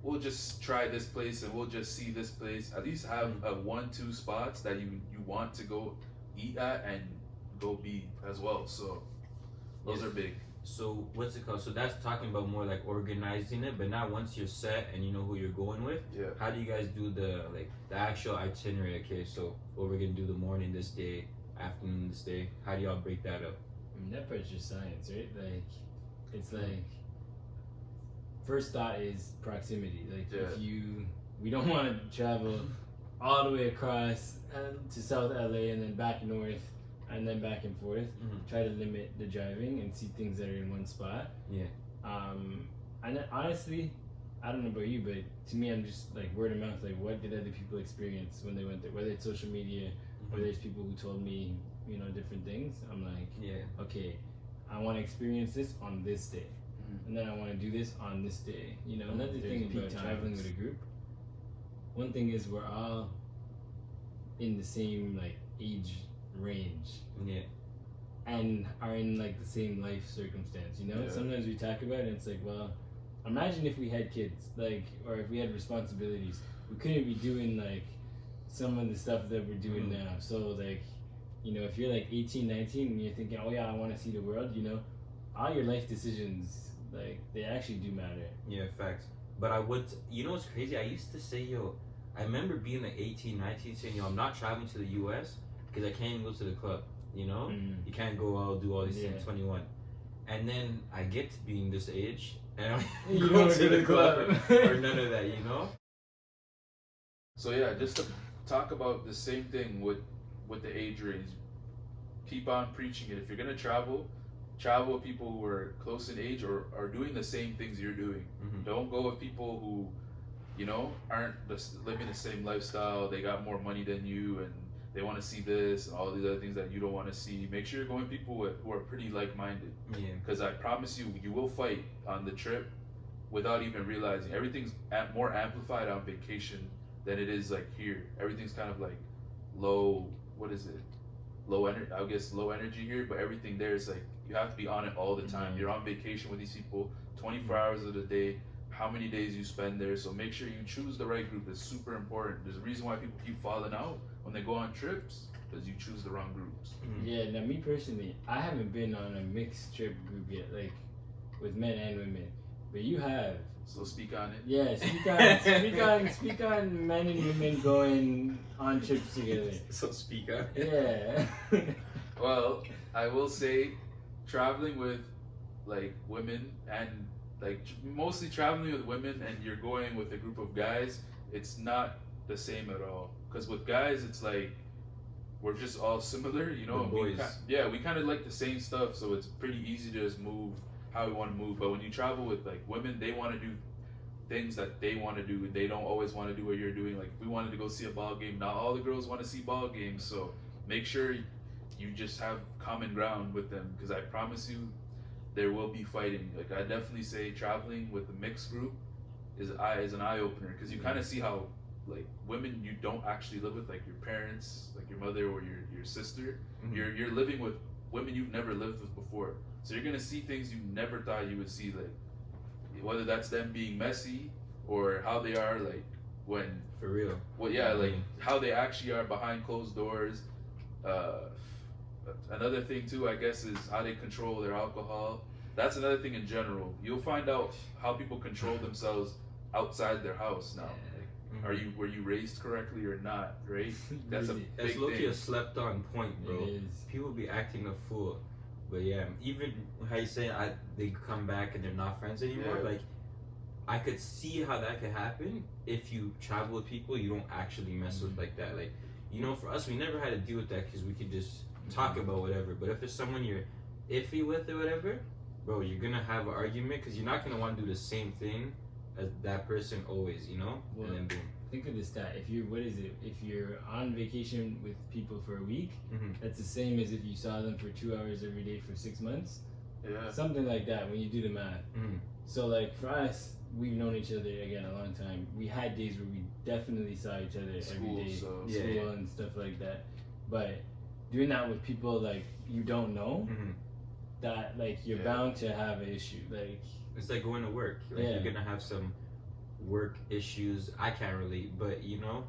we'll just try this place and we'll just see this place. At least have a 1-2 spots that you want to go eat at and go be as well. So those are big. So what's it called? So that's talking about more like organizing it, but now once you're set and you know who you're going with, how do you guys do the actual itinerary? Okay, so what we're gonna do the morning this day, afternoon this day. How do y'all break that up? That part's just science, right? Like it's like first thought is proximity. Like if we don't want to travel all the way across to South LA and then back north and then back and forth. Try to limit the driving and see things that are in one spot. And honestly, I don't know about you, but to me, I'm just like word of mouth. Like, what did other people experience when they went there? Whether it's social media, or there's people who told me, different things. I'm like, okay, I want to experience this on this day, and then I want to do this on this day. Another thing about traveling with a group. One thing is we're all in the same like age range. Yeah. And are in like the same life circumstance, you know? Yeah. Sometimes we talk about it and it's like, well, imagine if we had kids, like, or if we had responsibilities, we couldn't be doing like some of the stuff that we're doing now. So like, you know, if you're like 18, 19 and you're thinking, oh yeah, I want to see the world, you know, all your life decisions, like, they actually do matter. Yeah, facts. But I would, you know what's crazy? I used to say, yo, I remember being like 18, 19, saying, yo, I'm not traveling to the US because I can't even go to the club, you know? You can't go out, do all these things at 21. And then I get to being this age and I You go go to the club or none of that, you know? So yeah, just to talk about the same thing with the age range. Keep on preaching it. If you're gonna travel with people who are close in age or are doing the same things you're doing. Don't go with people who, you know, aren't living the same lifestyle. They got more money than you and they want to see this and all these other things that you don't want to see. Make sure you're going with people who are pretty like-minded. Yeah. Because I promise you, you will fight on the trip without even realizing. Everything's more amplified on vacation than it is like here. Everything's kind of like low. What is it? Low energy. I guess low energy here, but everything there is like you have to be on it all the time. You're on vacation with these people 24 hours of the day. How many days you spend there? So make sure you choose the right group. It's super important. There's a reason why people keep falling out when they go on trips because you choose the wrong groups. Yeah. Now, me personally, I haven't been on a mixed trip group yet, like with men and women, but you have. So speak on it. Yeah, speak on men and women going on trips together. So speak on it. Yeah. Well, I will say, traveling with like women and like mostly traveling with women and you're going with a group of guys, it's not the same at all. Because with guys, it's like we're just all similar, you know. We're boys. We kind of like the same stuff, so it's pretty easy to just move how we want to move. But when you travel with like women, they want to do things that they want to do. They don't always want to do what you're doing. Like if we wanted to go see a ball game, not all the girls want to see ball games. So make sure you just have common ground with them, because I promise you there will be fighting. Like I definitely say traveling with a mixed group is an eye opener, because you kind of see how like women you don't actually live with, like your parents, like your mother or your sister. You're living with women you've never lived with before. So you're gonna see things you never thought you would see, like whether that's them being messy or how they are like when for real. Well, yeah, like how they actually are behind closed doors. Another thing too, I guess, is how they control their alcohol. That's another thing in general. You'll find out how people control themselves outside their house now. Like, were you raised correctly or not? Right? That's a That's big low-key thing. a slept-on point, bro. It is. People be acting a fool, but yeah, even how you say they come back and they're not friends anymore. Yeah. Like, I could see how that could happen if you travel with people you don't actually mess with like that. Like, you know, for us, we never had to deal with that because we could just talk about whatever. But if it's someone you're iffy with or whatever, bro, you're gonna have an argument because you're not gonna want to do the same thing as that person always, you know. Well, and then boom. Think of the stat. If you're on vacation with people for a week, that's the same as if you saw them for 2 hours every day for 6 months. Yeah. Something like that when you do the math. So like for us, we've known each other again a long time. We had days where we definitely saw each other every day, school and stuff like that. But doing that with people like you don't know, that like you're bound to have an issue. Like it's like going to work. Like you're gonna have some work issues. I can't relate, but you know,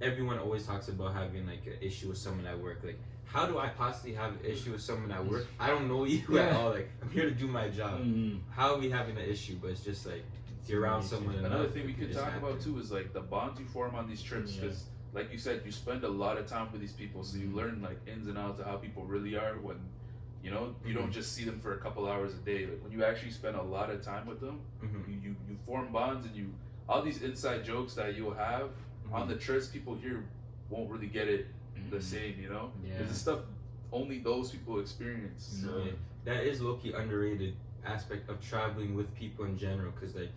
everyone always talks about having like an issue with someone at work. Like, how do I possibly have an issue with someone at work? I don't know you at all. Like, I'm here to do my job. How are we having an issue? But it's just like you're around someone. Another thing we could talk about too is like the bonds you form on these trips, because like you said, you spend a lot of time with these people, so you learn like ins and outs of how people really are. When you know you don't just see them for a couple hours a day. Like when you actually spend a lot of time with them, you form bonds, and all these inside jokes that you'll have on the trips, people here won't really get it the same, you know? Because it's stuff only those people experience. So. Yeah. That is low-key underrated aspect of traveling with people in general, because like,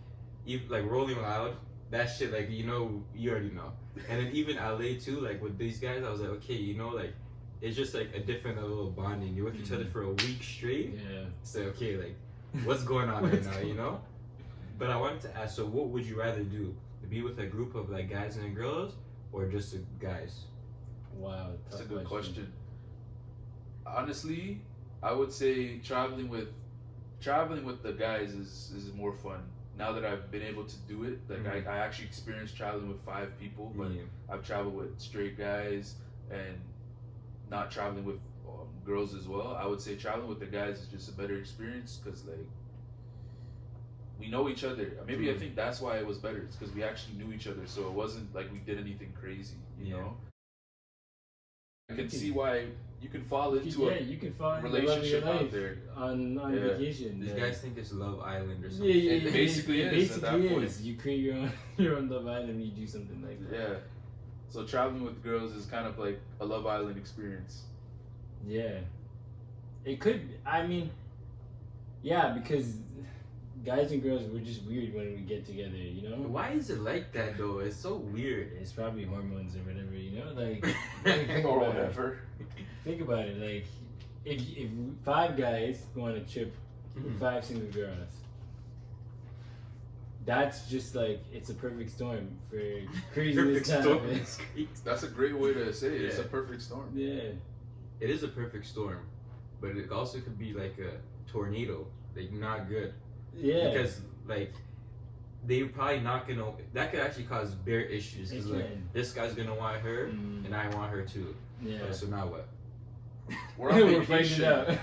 even like Rolling Loud, that shit, like, you know, you already know. And then even LA too, like with these guys, I was like, okay, you know, like, it's just like a different level of bonding. You're with each other for a week straight. It's like, okay, like, what's going on right now, you know? But I wanted to ask, so what would you rather do? Be with a group of like guys and girls, or just guys? Wow, that's a good question. Honestly, I would say traveling with the guys is more fun. Now that I've been able to do it, like I actually experienced traveling with 5 people, but I've traveled with straight guys and not traveling with girls as well. I would say traveling with the guys is just a better experience because like we know each other. Maybe I think that's why it was better. It's because we actually knew each other, so it wasn't like we did anything crazy. You know. I can see why you can fall into a relationship out there on vacation. These guys think it's Love Island or something. It basically is at that point. You create your own Love Island and you do something like that. Yeah. So traveling with girls is kind of like a Love Island experience. Yeah. It could. I mean, yeah, because guys and girls, we're just weird when we get together, you know? Why is it like that though? It's so weird. It's probably hormones or whatever, you know? Like, or whatever. Think about it. Like, if 5 guys go on a trip with 5 single girls, that's just like, it's a perfect storm for craziness to happen. That's a great way to say it. Yeah. It's a perfect storm. Yeah. It is a perfect storm, but it also could be like a tornado. Like, not good. Yeah. Because, like, they're probably not gonna. That could actually cause bare issues. Because, like, this guy's gonna want her, and I want her too. Yeah. So now what? We're on vacation.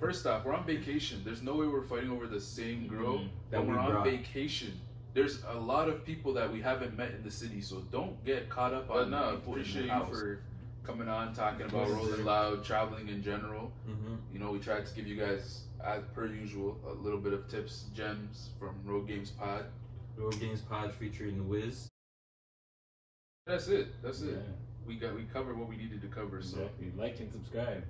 First off, we're on vacation. There's no way we're fighting over the same girl. But we're on vacation. There's a lot of people that we haven't met in the city, so don't get caught up on. But no, appreciate you for coming on, talking about Rolling Loud, traveling in general. You know, we tried to give you guys, as per usual, a little bit of tips, gems from Road Games Pod. Road Games Pod featuring the Wiz. That's it. We covered what we needed to cover. Exactly. So like and subscribe.